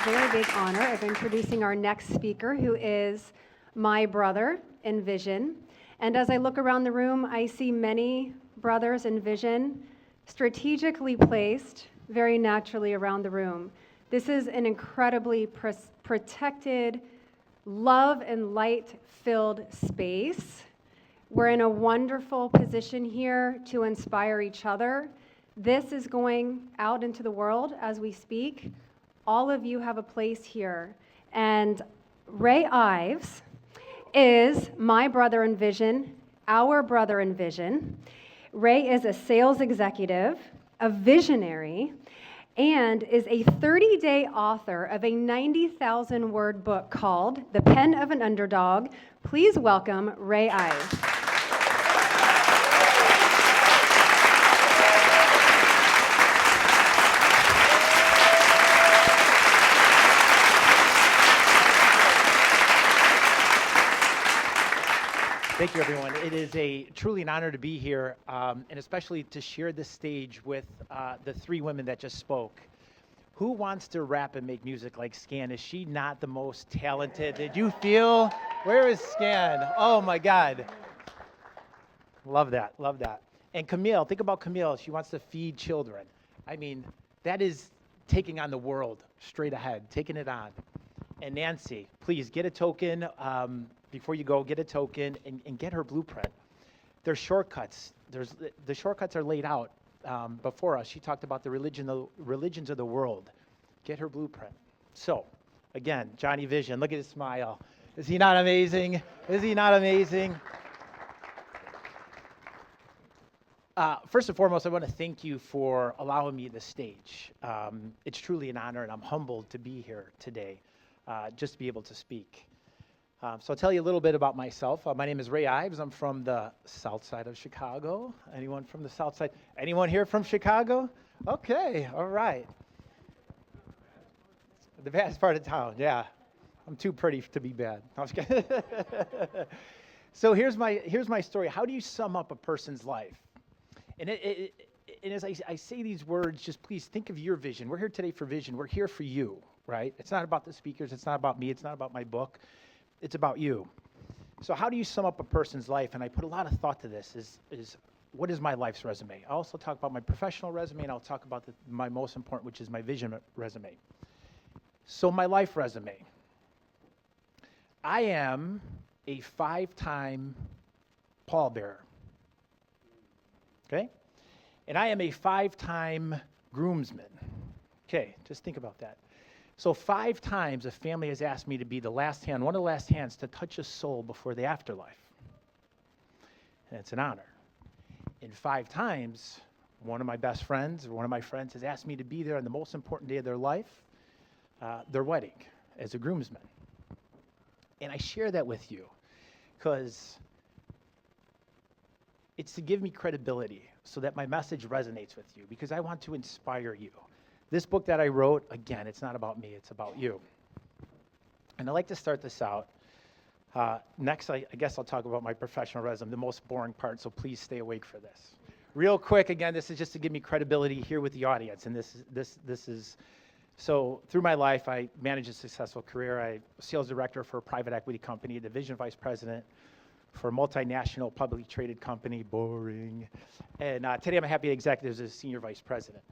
very big honor of introducing our next speaker, who is my brother in vision. And as I look around the room, I see many brothers in vision strategically placed very naturally around the room. This is an incredibly protected, love and light-filled space. We're in a wonderful position here to inspire each other. This is going out into the world as we speak. All of you have a place here. And Ray Ives is my brother in vision, our brother in vision. Ray is a sales executive, a visionary, and is a 30-day author of a 90,000-word book called The Pen of an Underdog. Please welcome Ray Ives. Thank you, everyone. It is truly an honor to be here, and especially to share this stage with the three women that just spoke. Who wants to rap and make music like Scan? Is she not the most talented? Did you feel? Where is Scan? Oh, my God. Love that. Love that. And Camille, think about Camille. She wants to feed children. I mean, that is taking on the world straight ahead, taking it on. And Nancy, please get a token. Before you go, get a token and get her blueprint. There's shortcuts. The shortcuts are laid out before us. She talked about the religions of the world. Get her blueprint. So, again, Johnny Vision, look at his smile. Is he not amazing? Is he not amazing? First and foremost, I want to thank you for allowing me the stage. It's truly an honor, and I'm humbled to be here today, just to be able to speak. So I'll tell you a little bit about myself. My name is Ray Ives. I'm from the south side of Chicago. Anyone from the south side? Anyone here from Chicago? Okay, all right. The baddest part of town, yeah. I'm too pretty to be bad. No, I'm just kidding. So here's my story. How do you sum up a person's life? And as I say these words, just please think of your vision. We're here today for vision. We're here for you, right? It's not about the speakers. It's not about me. It's not about my book. It's about you. So how do you sum up a person's life? And I put a lot of thought to this, is what is my life's resume? I'll also talk about my professional resume, and I'll talk about my most important, which is my vision resume. So my life resume. I am a 5-time pallbearer. Okay? And I am a 5-time groomsman. Okay, just think about that. So 5 times a family has asked me to be the last hand, one of the last hands to touch a soul before the afterlife. And it's an honor. And 5 times, one of my best friends, or one of my friends, has asked me to be there on the most important day of their life, their wedding, as a groomsman. And I share that with you because it's to give me credibility so that my message resonates with you, because I want to inspire you. This book that I wrote, again, it's not about me, it's about you. And I'd like to start this out. Next, I guess I'll talk about my professional resume, the most boring part, so please stay awake for this. Real quick, again, this is just to give me credibility here with the audience. And this is, so through my life, I managed a successful career. I was sales director for a private equity company, division vice president for a multinational publicly traded company, boring. And today I'm a happy executive as a senior vice president.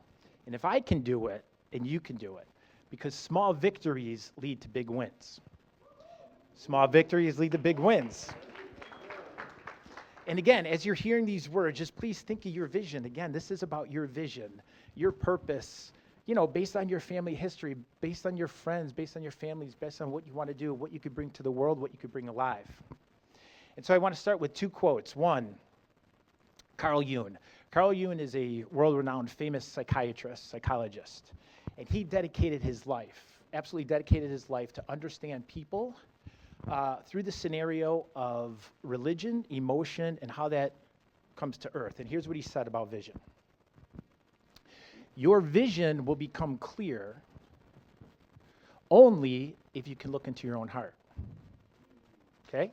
And if I can do it, and you can do it, because small victories lead to big wins. Small victories lead to big wins. And again, as you're hearing these words, just please think of your vision. Again, this is about your vision, your purpose, based on your family history, based on your friends, based on your families, based on what you want to do, what you could bring to the world, what you could bring alive. And so I want to start with 2 quotes. One, Carl Jung. Carl Jung is a world-renowned famous psychologist, and he absolutely dedicated his life to understand people through the scenario of religion, emotion, and how that comes to earth. And here's what he said about vision. Your vision will become clear only if you can look into your own heart. Okay?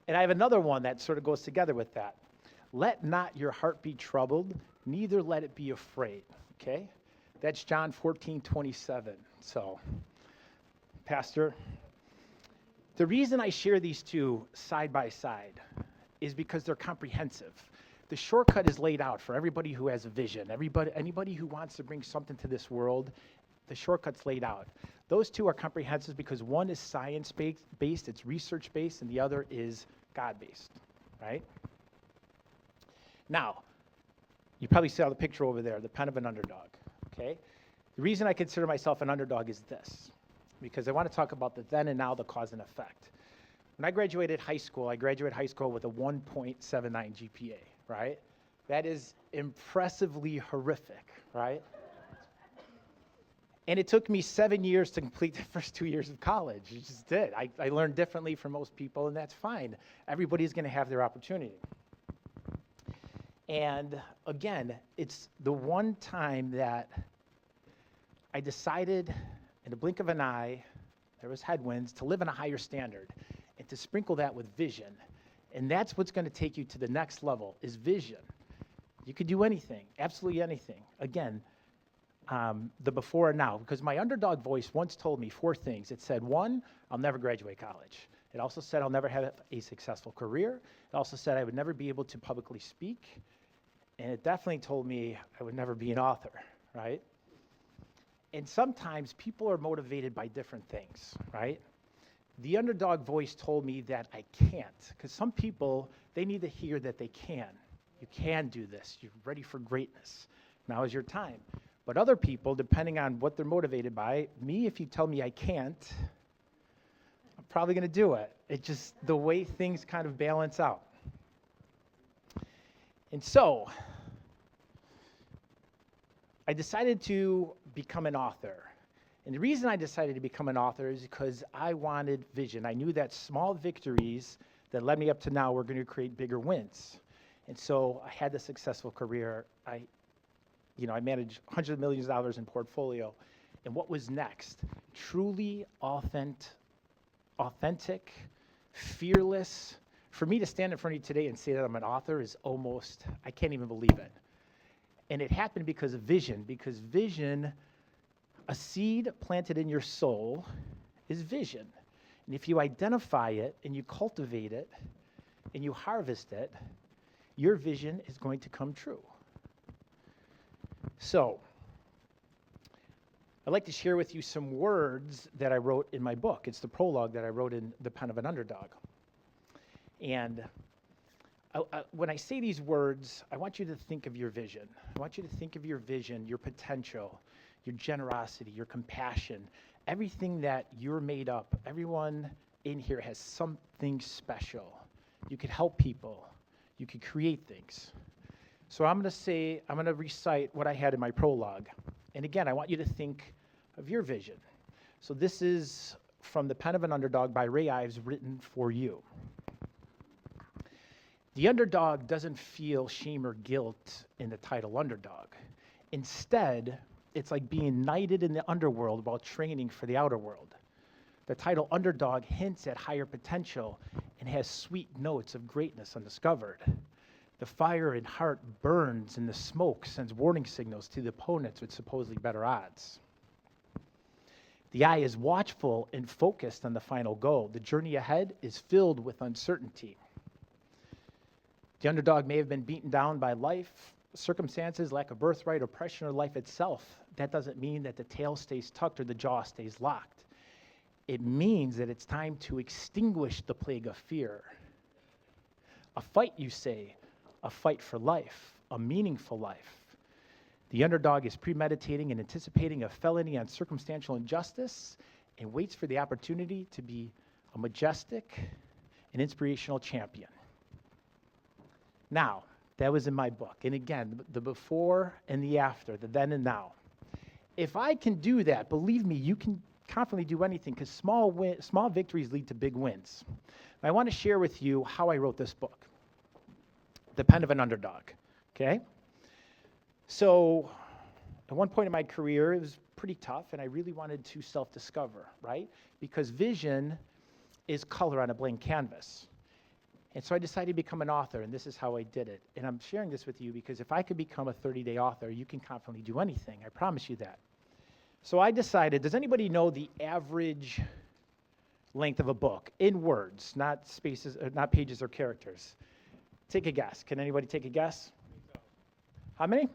And I have another one that sort of goes together with that. Let not your heart be troubled, neither let it be afraid. Okay? That's John 14:27. So, Pastor, the reason I share these two side by side is because they're comprehensive. The shortcut is laid out for everybody who has a vision. Anybody who wants to bring something to this world, the shortcut's laid out. Those two are comprehensive because one is science-based, it's research-based, and the other is God-based, right? Now, you probably saw the picture over there, the pen of an underdog, okay? The reason I consider myself an underdog is this, because I want to talk about the then and now, the cause and effect. When I graduated high school with a 1.79 GPA, right? That is impressively horrific, right? And it took me 7 years to complete the first 2 years of college. It just did. I learned differently from most people, and that's fine. Everybody's going to have their opportunity. And again, it's the one time that I decided in a blink of an eye, there was headwinds, to live in a higher standard and to sprinkle that with vision. And that's what's going to take you to the next level, is vision. You could do anything, absolutely anything. Again, the before and now, because my underdog voice once told me 4 things. It said, 1, I'll never graduate college. It also said I'll never have a successful career. It also said I would never be able to publicly speak. And it definitely told me I would never be an author, right? And sometimes people are motivated by different things, right? The underdog voice told me that I can't, because some people, they need to hear that they can. You can do this. You're ready for greatness. Now is your time. But other people, depending on what they're motivated by, me, if you tell me I can't, I'm probably going to do it. It's just the way things kind of balance out. And so, I decided to become an author. And the reason I decided to become an author is because I wanted vision. I knew that small victories that led me up to now were going to create bigger wins. And so I had a successful career. I managed hundreds of millions of dollars in portfolio. And what was next? Truly authentic, fearless. For me to stand in front of you today and say that I'm an author is almost, I can't even believe it. And it happened because of vision, a seed planted in your soul is vision. And if you identify it and you cultivate it and you harvest it, your vision is going to come true. So, I'd like to share with you some words that I wrote in my book. It's the prologue that I wrote in The Pen of an Underdog. And when I say these words, I want you to think of your vision. I want you to think of your vision, your potential, your generosity, your compassion, everything that you're made up. Everyone in here has something special. You could help people. You could create things. So I'm going to recite what I had in my prologue. And again, I want you to think of your vision. So this is from The Pen of an Underdog by Ray Ives, written for you. The underdog doesn't feel shame or guilt in the title underdog. Instead, it's like being knighted in the underworld while training for the outer world. The title underdog hints at higher potential and has sweet notes of greatness undiscovered. The fire in heart burns and the smoke sends warning signals to the opponents with supposedly better odds. The eye is watchful and focused on the final goal. The journey ahead is filled with uncertainty. The underdog may have been beaten down by life, circumstances, lack of birthright, oppression, or life itself. That doesn't mean that the tail stays tucked or the jaw stays locked. It means that it's time to extinguish the plague of fear. A fight, you say, a fight for life, a meaningful life. The underdog is premeditating and anticipating a felony on circumstantial injustice and waits for the opportunity to be a majestic and inspirational champion. Now, that was in my book. And again, the before and the after, the then and now. If I can do that, believe me, you can confidently do anything, because small victories lead to big wins. And I want to share with you how I wrote this book, The Pen of an Underdog, okay? So at one point in my career, it was pretty tough, and I really wanted to self-discover, right? Because vision is color on a blank canvas. And so I decided to become an author, and this is how I did it. And I'm sharing this with you because if I could become a 30-day author, you can confidently do anything. I promise you that. So I decided, does anybody know the average length of a book in words, not spaces, not pages or characters? Take a guess. Can anybody take a guess? 20,000. How many?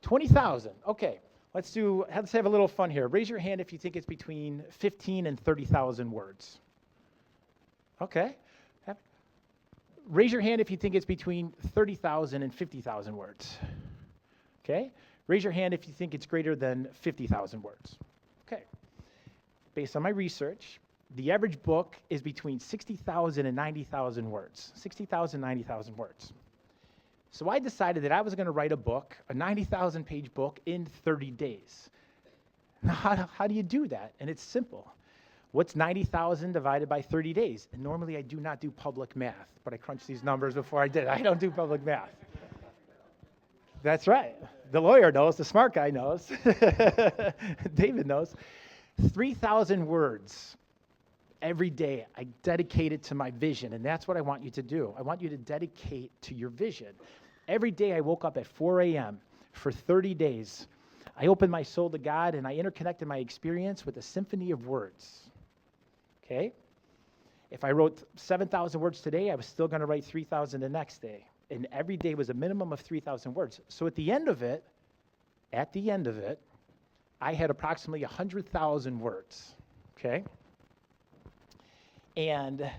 20,000. Okay. Let's have a little fun here. Raise your hand if you think it's between 15 and 30,000 words. Okay. Raise your hand if you think it's between 30,000 and 50,000 words. Okay? Raise your hand if you think it's greater than 50,000 words. Okay. Based on my research, the average book is between 60,000 and 90,000 words. 60,000, 90,000 words. So I decided that I was going to write a book, a 90,000 page book, in 30 days. Now, how do you do that? And it's simple. What's 90,000 divided by 30 days? And normally I do not do public math, but I crunched these numbers before I did. I don't do public math. That's right. The lawyer knows, the smart guy knows. David knows. 3,000 words every day I dedicate it to my vision, and that's what I want you to do. I want you to dedicate to your vision. Every day I woke up at 4 a.m. for 30 days. I opened my soul to God, and I interconnected my experience with a symphony of words. Okay? If I wrote 7,000 words today, I was still going to write 3,000 the next day. And every day was a minimum of 3,000 words. So at the end of it, I had approximately 100,000 words. Okay? And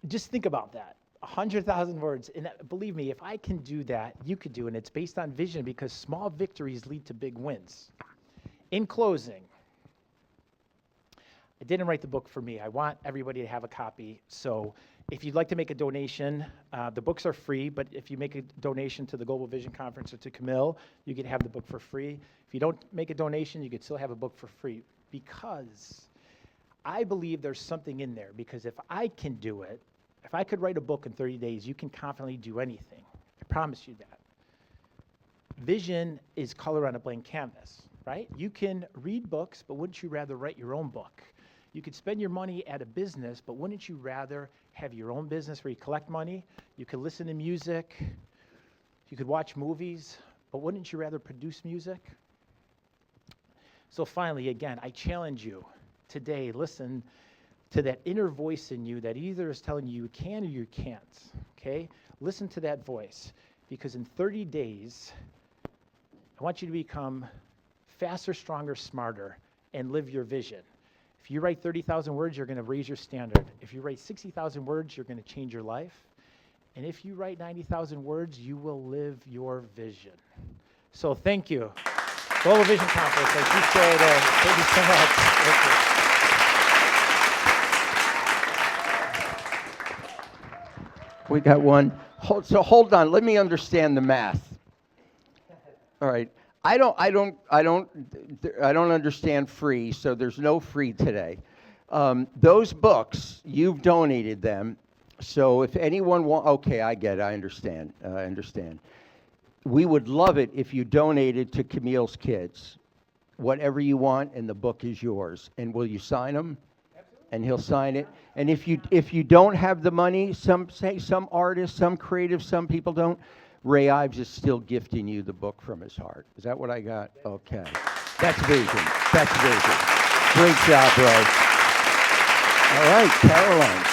just think about that. 100,000 words. And believe me, if I can do that, you could do it. And it's based on vision because small victories lead to big wins. In closing, I didn't write the book for me. I want everybody to have a copy. So if you'd like to make a donation, the books are free, but if you make a donation to the Global Vision Conference or to Camille, you can have the book for free. If you don't make a donation, you could still have a book for free because I believe there's something in there. Because if I can do it, if I could write a book in 30 days, you can confidently do anything. I promise you that. Vision is color on a blank canvas, right? You can read books, but wouldn't you rather write your own book? You could spend your money at a business, but wouldn't you rather have your own business where you collect money? You could listen to music. You could watch movies, but wouldn't you rather produce music? So finally, again, I challenge you today, listen to that inner voice in you that either is telling you you can or you can't, okay? Listen to that voice, because in 30 days, I want you to become faster, stronger, smarter, and live your vision. If you write 30,000 words, you're going to raise your standard. If you write 60,000 words, you're going to change your life. And if you write 90,000 words, you will live your vision. So thank you. Global Vision Conference, I appreciate it. Thank you so much. Thank you. We got one. So hold on. Let me understand the math. All right. I don't understand free, so there's no free today. Those books, you've donated them. So if anyone okay, I get it. I understand. We would love it if you donated to Camille's kids. Whatever you want, and the book is yours. And will you sign them? Absolutely. And he'll sign it. And if you don't have the money, some artists, some creatives, some people don't. Ray Ives is still gifting you the book from his heart. Is that what I got? Okay. That's vision. That's vision. Great job, Ray. All right, Caroline.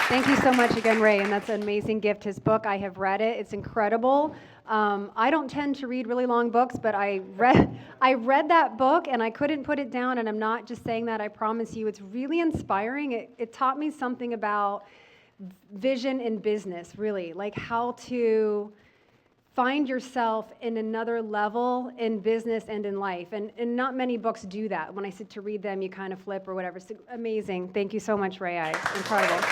Thank you so much again, Ray, and that's an amazing gift. His book, I have read it. It's incredible. I don't tend to read really long books, but I read that book, and I couldn't put it down, and I'm not just saying that. I promise you, it's really inspiring. It taught me something about vision in business, really, like how to find yourself in another level in business and in life. And not many books do that. When I sit to read them, you kind of flip or whatever. So amazing. Thank you so much, Ray. Incredible.